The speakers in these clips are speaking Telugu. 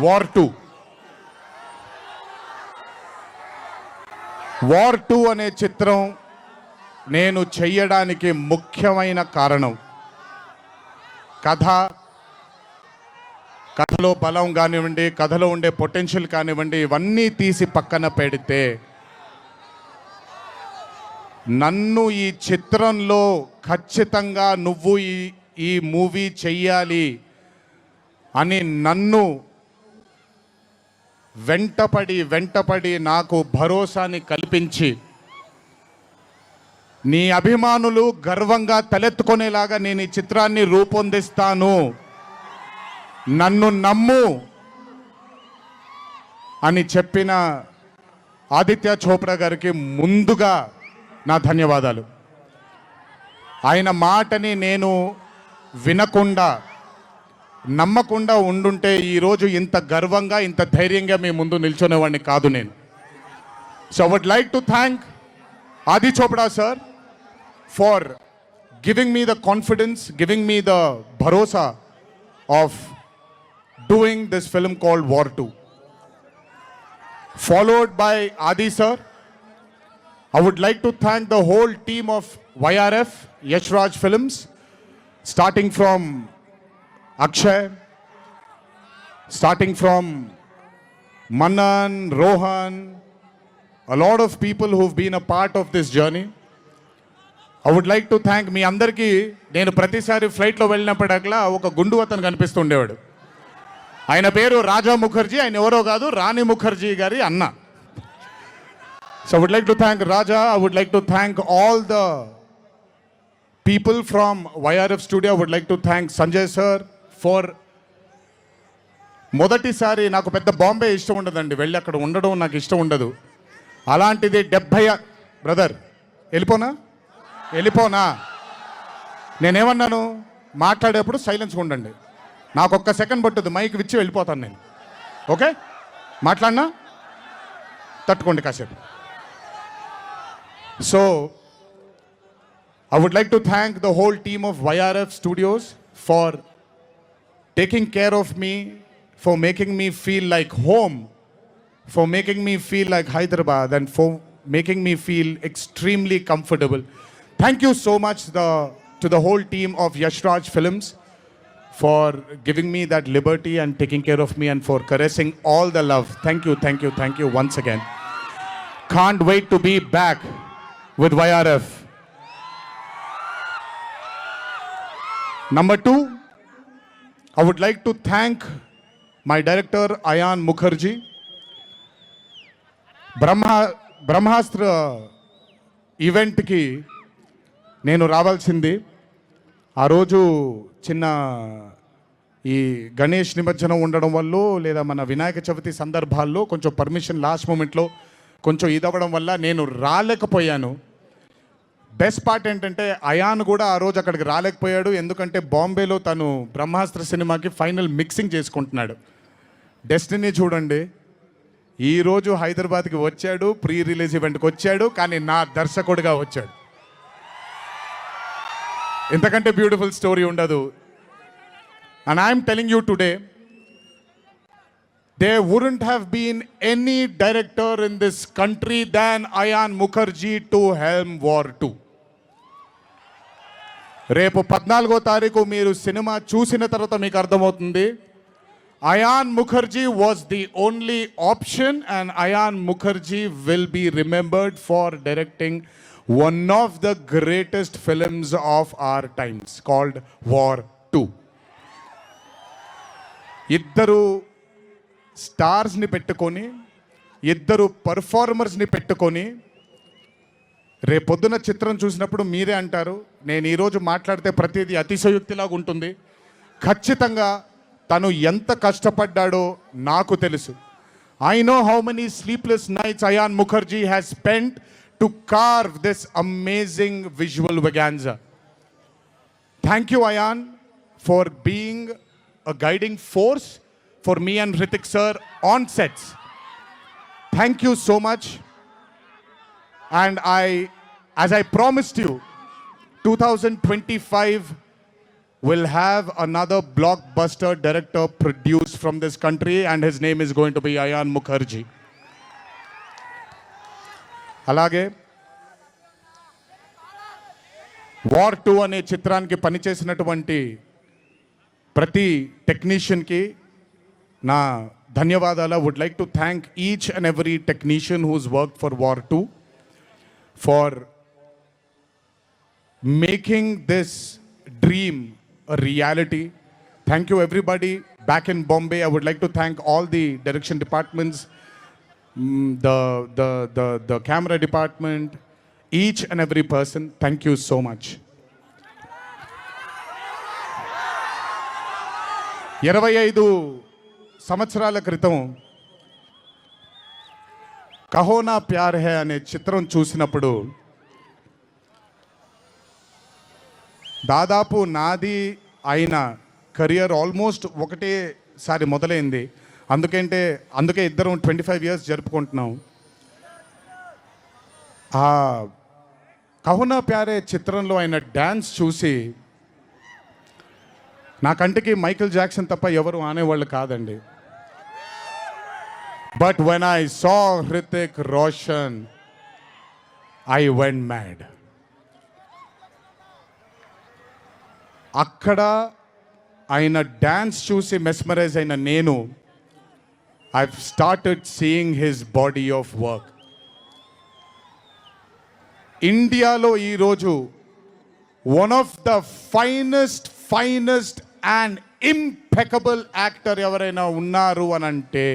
వార్ 2. వార్ 2 అనే చిత్రం నేను చెయ్యడానికి ముఖ్యమైన కారణం కథలో బలం కానివ్వండి, కథలో ఉండే పొటెన్షియల్ కానివ్వండి, ఇవన్నీ తీసి పక్కన పెడితే నన్ను ఈ చిత్రంలో ఖచ్చితంగా నువ్వు ఈ మూవీ చెయ్యాలి అని నన్ను వెంటపడి నాకు భరోసాని కల్పించి నీ అభిమానులు గర్వంగా తలెత్తుకునేలాగా నేను ఈ చిత్రాన్ని రూపొందిస్తాను, నన్ను నమ్ము అని చెప్పిన ఆదిత్య చోప్రా గారికి ముందుగా నా ధన్యవాదాలు. ఆయన మాటని నేను వినకుండా నమ్మకుండా ఉండుంటే ఈరోజు ఇంత గర్వంగా ఇంత ధైర్యంగా మీ ముందు నిల్చునేవాడిని కాదు నేను. So I would like to thank Adi Chopra sir for giving me the confidence, giving me the bharosa of doing this film called War 2. Followed by Adi sir, I would like to thank the whole team of YRF, Yash Raj Films, starting from Akshay, starting from Manan, Rohan, a lot of people who've been a part of this journey. I would like to thank మీ అందరికీ. నేను ప్రతిసారి ఫ్లైట్లో వెళ్ళినప్పుడల్లా ఒక గుండు అతను కనిపిస్తుండేవాడు. ఆయన పేరు రాజా ముఖర్జీ, ఆయన ఎవరో కాదు, రాణి ముఖర్జీ గారి అన్న. So I would like to thank Raja. I would like to thank all the people from YRF studio. I would like to thank Sanjay sir for మొదటిసారి నాకు పెద్ద బాంబే ఇష్టం ఉండదండి, వెళ్ళి అక్కడ ఉండడం నాకు ఇష్టం ఉండదు. అలాంటిది 70 బ్రదర్ వెళ్ళిపోనా నేనేమన్నాను, మాట్లాడేప్పుడు సైలెన్స్గా ఉండండి, నాకు ఒక్క సెకండ్ పట్టుద్ది, మైక్ విచ్చి వెళ్ళిపోతాను నేను. ఓకే, మాట్లాడినా తట్టుకోండి కాసేపు. So I would like to thank the whole team of YRF Studios for taking care of me, for making me feel like home, for making me feel like Hyderabad, and for making me feel extremely comfortable. Thank you so much to the whole team of Yash Raj Films for giving me that liberty and taking care of me and for caressing all the love. Thank you once again. Can't wait to be back with YRF. Number 2, I would like to thank my director Ayan Mukherjee. బ్రహ్మాస్త్ర ఈవెంట్కి నేను రావాల్సింది. ఆ రోజు చిన్న ఈ గణేష్ నిమజ్జనం ఉండడం వల్ల లేదా మన వినాయక చవితి సందర్భాల్లో కొంచెం పర్మిషన్ లాస్ట్ మూమెంట్లో కొంచెం ఇదవ్వడం వల్ల నేను రాలేకపోయాను. బెస్ట్ పార్ట్ ఏంటంటే అయాన్ కూడా ఆ రోజు అక్కడికి రాలేకపోయాడు, ఎందుకంటే బాంబేలో తను బ్రహ్మాస్త్ర సినిమాకి ఫైనల్ మిక్సింగ్ చేసుకుంటున్నాడు. డెస్టినీ చూడండి, ఈరోజు హైదరాబాద్కి వచ్చాడు, ప్రీ రిలీజ్ ఈవెంట్కి వచ్చాడు, కానీ నా దర్శకుడిగా వచ్చాడు. ఇంతకంటే బ్యూటిఫుల్ స్టోరీ ఉండదు. And I'm telling you today, there wouldn't have been any director in this country than Ayan Mukherjee to helm War 2. రేపు 14వ తారీఖు మీరు సినిమా చూసిన తర్వాత మీకు అర్థమవుతుంది. Ayan Mukherjee was the only option, and Ayan Mukherjee will be remembered for directing one of the greatest films of our times called War 2. ఇద్దరు స్టార్స్ని పెట్టుకొని, ఇద్దరు పర్ఫార్మర్స్ని పెట్టుకొని రేపొద్దున చిత్రం చూసినప్పుడు మీరే అంటారు, నేను ఈరోజు మాట్లాడితే ప్రతిదీ అతిశయోక్తిలాగా ఉంటుంది. ఖచ్చితంగా తను ఎంత కష్టపడ్డాడో నాకు తెలుసు. I know how many sleepless nights Ayan Mukherjee has spent to carve this amazing visual vaganza. Thank you, Ayan, for being a guiding force for me and Hrithik sir on sets. Thank you so much. And as I promised you, 2025 will have another blockbuster director produced from this country, and his name is going to be Ayan Mukherjee. అలాగే వార్ 2 అనే చిత్రానికి పనిచేసినటువంటి ప్రతి టెక్నీషియన్కి నా ధన్యవాదాలు. Would like to thank each and every technician whose work for War 2 for making this dream a reality. Thank you everybody back in Bombay. I would like to thank all the direction departments, the camera department, each and every person. Thank you so much. 25 సంవత్సరాల క్రితం కహో నా ప్యార్ హై అనే చిత్రం చూసినప్పుడు దాదాపు నాది అయిన కెరియర్ ఆల్మోస్ట్ ఒకటేసారి మొదలైంది. అందుకే ఇద్దరం 25 years జరుపుకుంటున్నాం. ఆ కహో ప్యారే చిత్రంలో ఆయన డ్యాన్స్ చూసి నా కంటికి మైకేల్ జాక్సన్ తప్ప ఎవరు ఆనేవాళ్ళు కాదండి. But when I saw Hrithik Roshan I went mad. అక్కడ ఆయన డ్యాన్స్ చూసి మెస్మరైజ్ అయిన నేను I started seeing his body of work. ఇండియాలో ఈరోజు one of the finest and impeccable actor ఎవరైనా ఉన్నారు అని అంటే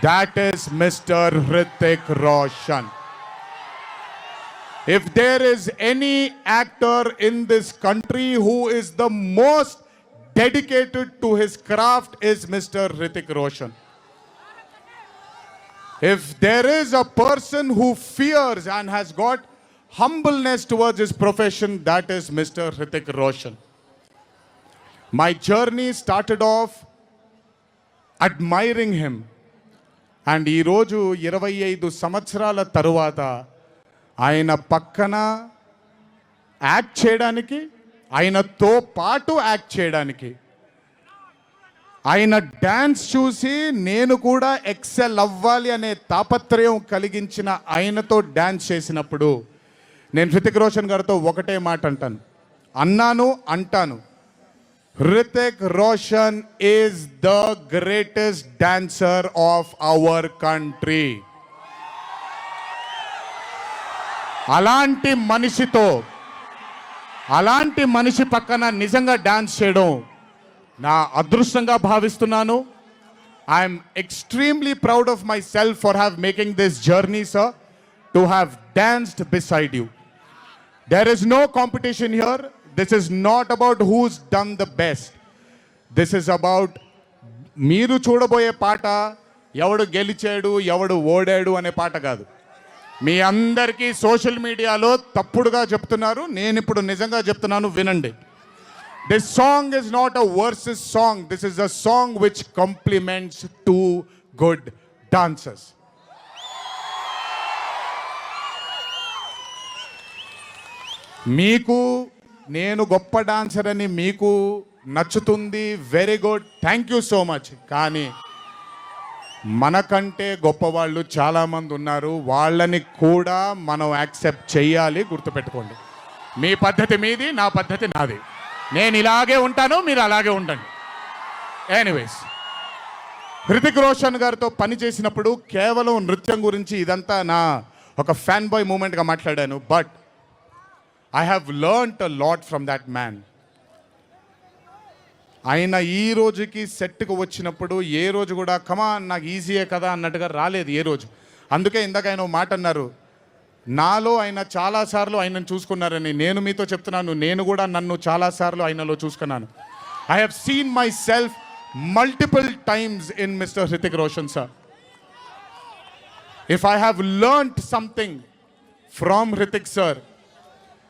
that is mister Hrithik Roshan. If there is any actor in this country who is the most dedicated to his craft is Mr. Hrithik Roshan. If there is a person who fears and has got humbleness towards his profession, that is Mr. Hrithik Roshan. My journey started off admiring him. And ee roju 25 సంవత్సరాల తరువాత ఆయన పక్కన యాక్ట్ చేయడానికి, ఆయనతో పాటు యాక్ట్ చేయడానికి, ఆయన డ్యాన్స్ చూసి నేను కూడా ఎక్సెల్ అవ్వాలి అనే తాపత్రయం కలిగించిన ఆయనతో డ్యాన్స్ చేసినప్పుడు నేను హృతిక్ రోషన్ గారితో ఒకటే మాట అంటాను, Hrithik Roshan is the greatest dancer of our country. అలాంటి మనిషి పక్కన నిజంగా డాన్స్ చేయడం నా అదృష్టంగా భావిస్తున్నాను. I'm extremely proud of myself for have making this journey sir, to have danced beside you. There is no competition here. This is not about who's done the best. This is about మీరు చూడబోయే పాట ఎవడు గెలిచాడు ఎవడు ఓడాడు అనే పాట కాదు. మీ అందరికీ సోషల్ మీడియాలో తప్పుడుగా చెప్తున్నారు, నేను ఇప్పుడు నిజంగా చెప్తున్నాను, వినండి. This song is not a versus song. This is a song which compliments to good dancers. మీకు నేను గొప్ప డాన్సర్ అని మీకు నచ్చుతుంది, very good, thank you so much. కానీ మనకంటే గొప్పవాళ్ళు చాలామంది ఉన్నారు, వాళ్ళని కూడా మనం యాక్సెప్ట్ చేయాలి. గుర్తుపెట్టుకోండి, మీ పద్ధతి మీది, నా పద్ధతి నాది. నేను ఇలాగే ఉంటాను, మీరు అలాగే ఉండండి. ఎనీవేస్, హృతిక్ రోషన్ గారితో పనిచేసినప్పుడు కేవలం నృత్యం గురించి ఇదంతా నా ఒక ఫ్యాన్ బాయ్ మూమెంట్గా మాట్లాడాను. But I have learned a lot from that man. ఆయన ఈ రోజుకి సెట్కి వచ్చినప్పుడు ఏ రోజు కూడా కమాన్ నాకు ఈజీయే కదా అన్నట్టుగా రాలేదు ఏ రోజు. అందుకే ఇందాక ఆయన మాట అన్నారు, నాలో ఆయన చాలాసార్లు ఆయనను చూసుకున్నారని. నేను మీతో చెప్తున్నాను, నేను కూడా నన్ను చాలాసార్లు ఆయనలో చూసుకున్నాను. I have seen my self multiple times in mister Hrithik Roshan sir. If I have learned something from Hrithik sir,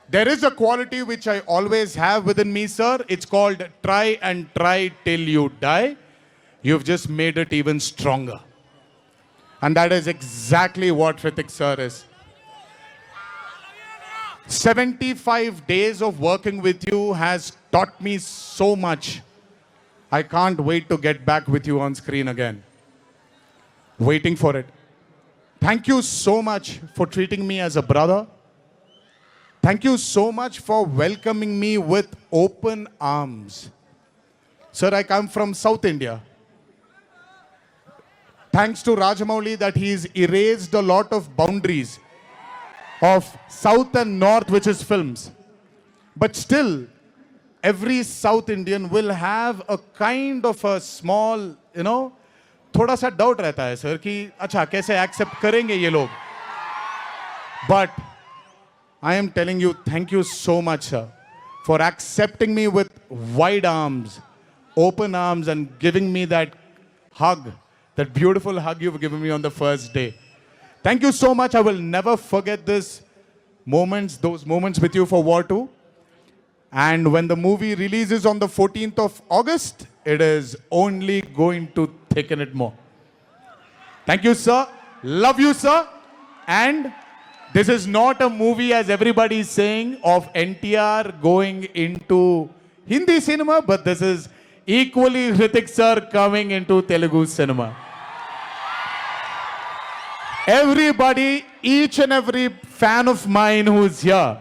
there is a quality which I always have within me, sir. It's called try and try till you die. You've just made it even stronger. And that is exactly what Hrithik sir is. 75 days of working with you has taught me so much. I can't wait to get back with you on screen again. Waiting for it. Thank you so much for treating me as a brother. Thank you so much for welcoming me with open arms. Sir, I come from South India. Thanks to Rajamouli that he's erased a lot of boundaries of South and North, which is films. But still, every South Indian will have a kind of a small, थोड़ा सा डाउट रहता है सर कि अच्छा कैसे एक्सेप्ट करेंगे ये लोग. But I am telling you, thank you so much, sir, for accepting me with wide arms, open arms, and giving me that hug, that beautiful hug you've given me on the first day. Thank you so much. I will never forget those moments with you for War 2. And when the movie releases on the 14th of August, it is only going to thicken it more. Thank you, sir. Love you, sir. And this is not a movie, as everybody is saying, of NTR going into Hindi cinema, but this is equally Hrithik sir coming into Telugu cinema. Everybody, each and every fan of mine who's here,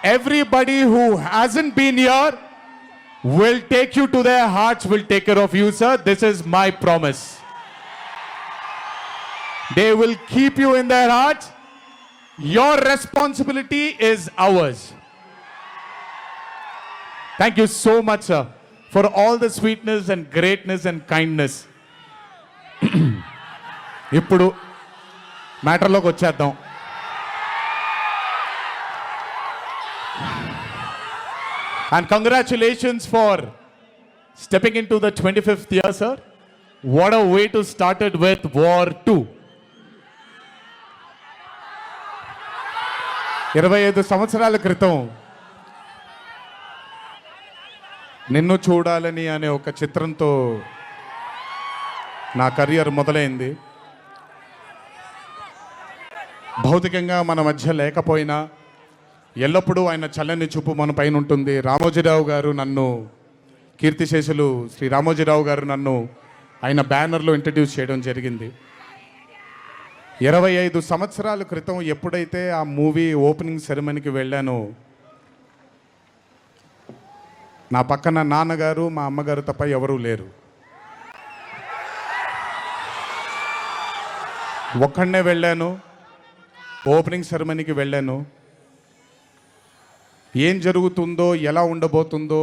everybody who hasn't been here will take you to their hearts, will take care of you, sir. This is my promise. They will keep you in their hearts. Your responsibility is ours. Thank you so much, sir, for all the sweetness and greatness and kindness. ఇప్పుడు మ్యాటర్లోకి వచ్చేద్దాం. And congratulations for stepping into the 25th year, sir. What a way to start it with War 2. 25 సంవత్సరాల క్రితం నిన్ను చూడాలని అనే ఒక చిత్రంతో నా కెరియర్ మొదలైంది. భౌతికంగా మన మధ్య లేకపోయినా ఎల్లప్పుడూ ఆయన చల్లని చూపు మన పైన ఉంటుంది. రామోజీరావు గారు నన్ను, కీర్తిశేషులు శ్రీ రామోజీరావు గారు నన్ను ఆయన బ్యానర్లో ఇంట్రడ్యూస్ చేయడం జరిగింది. 25 సంవత్సరాల క్రితం ఎప్పుడైతే ఆ మూవీ ఓపెనింగ్ సెరమనీకి వెళ్ళానో, నా పక్కన నాన్నగారు మా అమ్మగారు తప్ప ఎవరూ లేరు. ఒక్కడనే వెళ్ళాను, ఓపెనింగ్ సెరమనీకి వెళ్ళాను. ఏం జరుగుతుందో, ఎలా ఉండబోతుందో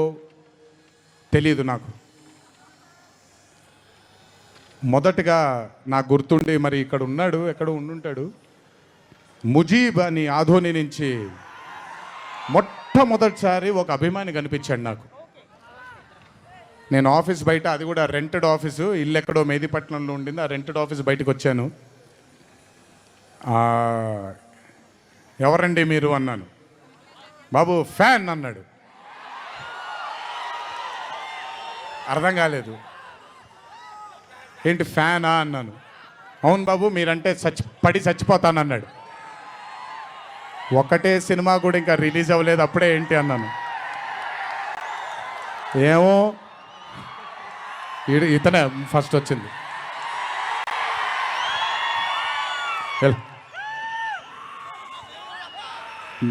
తెలీదు నాకు. మొదటగా నాకు గుర్తుండి, మరి ఇక్కడ ఉన్నాడు, ఎక్కడ ఉండుంటాడు, ముజీబ్ అని ఆధోని నుంచి మొట్టమొదటిసారి ఒక అభిమాని కనిపించాడు నాకు. నేను ఆఫీస్ బయట, అది కూడా రెంటెడ్ ఆఫీసు, ఇల్లు ఎక్కడో మేదిపట్నంలో ఉండింది, ఆ రెంటెడ్ ఆఫీస్ బయటకు వచ్చాను. ఎవరండి మీరు అన్నాను. బాబు ఫ్యాన్ అన్నాడు. అర్థం కాలేదు. ఏంటి ఫ్యానా అన్నాను. అవును బాబు, మీరంటే పడి చచ్చిపోతానన్నాడు. ఒకటే సినిమా కూడా ఇంకా రిలీజ్ అవ్వలేదు, అప్పుడే ఏంటి అన్నాను. ఏమో ఇతనే ఫస్ట్ వచ్చింది.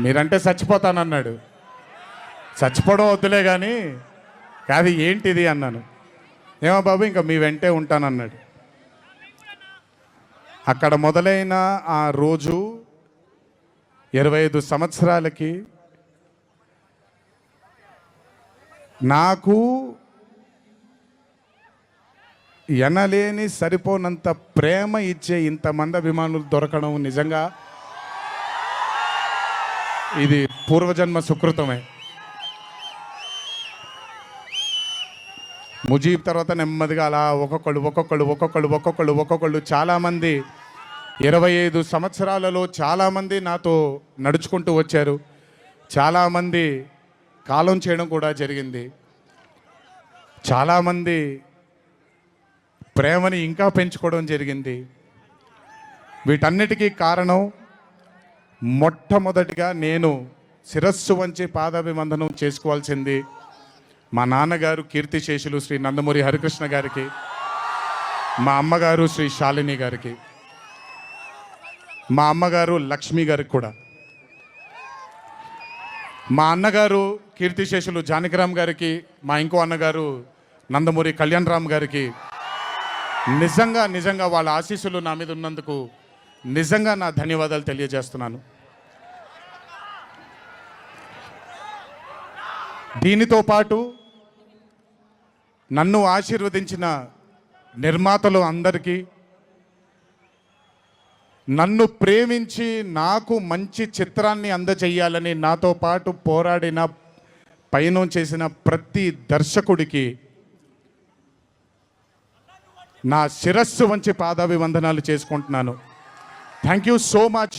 మీరంటే చచ్చిపోతానన్నాడు. చచ్చిపోవడం వద్దులే కానీ కాదు ఏంటిది అన్నాను. ఏమో బాబు ఇంకా మీ వెంటే ఉంటానన్నాడు. అక్కడ మొదలైన ఆ రోజు 25 సంవత్సరాలకి నాకు ఎనలేని సరిపోనంత ప్రేమ ఇచ్చే ఇంతమంది అభిమానులు దొరకడం నిజంగా ఇది పూర్వజన్మ సుకృతమే. ముజీబ్ తర్వాత నెమ్మదిగా అలా ఒక్కొక్కళ్ళు చాలామంది 25 సంవత్సరాలలో చాలామంది నాతో నడుచుకుంటూ వచ్చారు. చాలామంది కాలం చేయడం కూడా జరిగింది. చాలామంది ప్రేమని ఇంకా పెంచుకోవడం జరిగింది. వీటన్నిటికీ కారణం మొట్టమొదటిగా నేను శిరస్సు వంచి పాదాభివందనం చేసుకోవాల్సింది మా నాన్నగారు కీర్తిశేషులు శ్రీ నందమూరి హరికృష్ణ గారికి, మా అమ్మగారు శ్రీ శాలిని గారికి, మా అమ్మగారు లక్ష్మి గారికి కూడా, మా అన్నగారు కీర్తిశేషులు జానకిరామ్ గారికి, మా ఇంకో అన్నగారు నందమూరి కళ్యాణ్ రామ్ గారికి నిజంగా వాళ్ళ ఆశీస్సులు నా మీద ఉన్నందుకు నిజంగా నా ధన్యవాదాలు తెలియజేస్తున్నాను. దీనితో పాటు నన్ను ఆశీర్వదించిన నిర్మాతలు అందరికీ, నన్ను ప్రేమించి నాకు మంచి చిత్రాన్ని అందజేయాలని నాతో పాటు పోరాడిన పయనం చేసిన ప్రతి దర్శకుడికి నా శిరస్సు వంచి పాదాభివందనాలు చేసుకుంటున్నాను. Thank you so much.